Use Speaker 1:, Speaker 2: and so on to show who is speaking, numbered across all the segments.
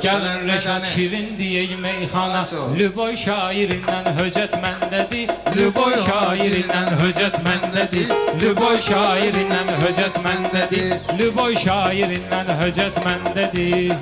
Speaker 1: Gəlin Rəşad Şirin deyək meyxana, Lüboy şairindən höcət məndədir, Lüboy şairindən höcət məndədir, Lüboy şairindən höcət məndədir, Lüboy şairindən höcət məndədir.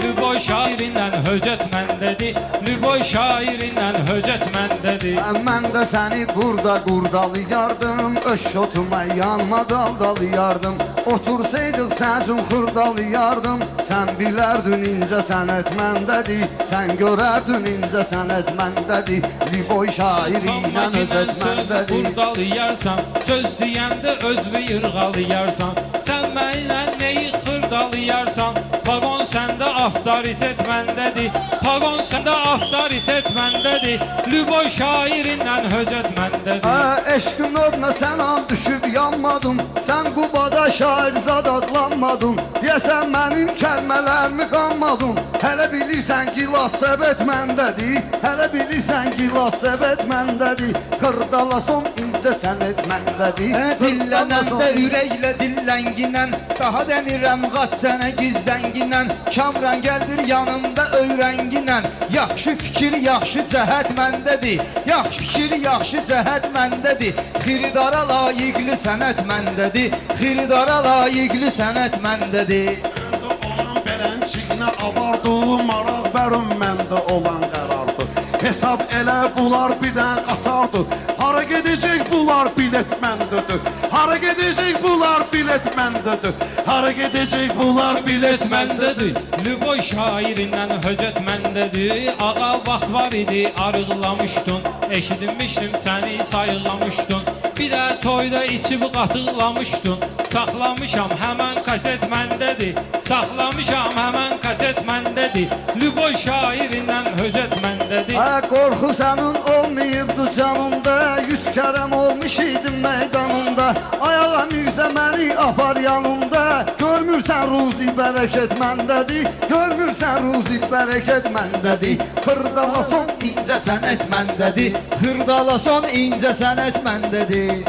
Speaker 1: Lüboy şairindən höcət məndədir, Lüboy şairindən höcət məndədir.
Speaker 2: Mən də səni burada qurdalayardım, öşotuma yanma daldalayardım. Otursaydıq səcun xırdalayardım, sən bilərdin incə sənət məndədir, sən görərdin incə sənət məndədir. Lüboy şairindən höcət məndədir.
Speaker 1: Qurdalayarsan, söz deyəndə özünü yırğalayarsan, sən mənlə neyi xırdalayarsan, Pagon səndə avtoritet məndədir, Pagon səndə avtoritet məndədir, Lüboy şairindən höcət məndədir.
Speaker 2: Eşqin oduna sən an düşüb yanmadım, sən Qubada şairzad adlanmadın, deyəsən mənim kəlmələrimi qanmadın. Hələ bilirsən gilas səbət məndədir, hələ bilirsən gilas səbət məndədir, xırdalason incə sənət məndədir.
Speaker 3: Dillənəndə ürəklə dillənginən, daha demirəm qaç sənə gizlənginən, Kamran gəl bir yanımda öyrənginən, yaxşı fikir, yaxşı cəhət məndədir, yaxşı fikir, yaxşı cəhət məndədir, xiridara layiqli sənət məndədir, xiridara layiqli sənət məndədir.
Speaker 4: Məndə olan bələnçiyinə avardı, maraq bərim məndə olan qərardı. Hesab elə bunlar bir dən qatardı, hara gedəcək bunlar bilet məndədir, hara gedəcək bunlar bilet məndədir, hara gedəcək bunlar bilet məndədir.
Speaker 1: Lüboy şairindən höcət məndədir, ağa vaxt var idi arıqlamışdın, eşidinmişdim səni sayıqlamışdın, bir də toyda içib qatıqlamışdın, saxlamışam həmən kaset məndədir, saxlamışam həmən kaset məndədir, Lüboy şairindən höcət məndədir.
Speaker 2: Qorxu sənin olmayıbdı canımda, 100 kərəm olmuş idim meydanında, ayağa mirzə məni apar yanımda, görmürsən ruzi bərəkət məndədir, görmürsən ruzi bərəkət məndədir, xırdalason incə sənət məndədir,
Speaker 3: Xırdalason incə sənət məndədir.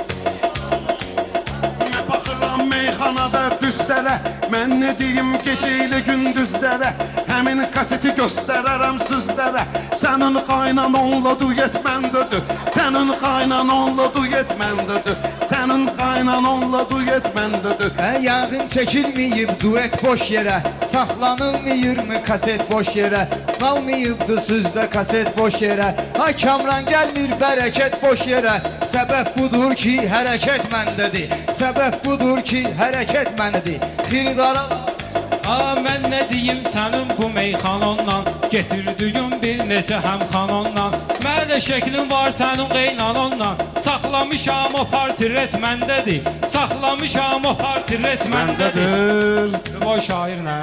Speaker 4: Nə baxıram meyxanada düzlərə, mən nə deyim gecə ilə gündüzlərə, həmin kaseti göstərərəm sizlərə, sənin qaynanonla duyet məndədir, sənin qaynanonla duyet məndədir, sənin qaynanonla duyet məndədir.
Speaker 3: Yağın çəkilməyib duet boş yerə, saxlanılmıyırmı kaset boş yerə, qalmayıbdı sözdə kaset boş yerə, ay Kamran gəlmir bərəkət boş yerə, səbəb budur ki hərəkət məndədir, səbəb budur ki hərəkət məndədir, xiridara.
Speaker 1: Mən nə deyim sənin bu meyxanondan, getirdiyin bir neçə həmxanondan, məndə şəklin var sənin qeynanondan, saxlamışam o portret məndədir, saxlamışam o portret məndədir. Lüboy şairlə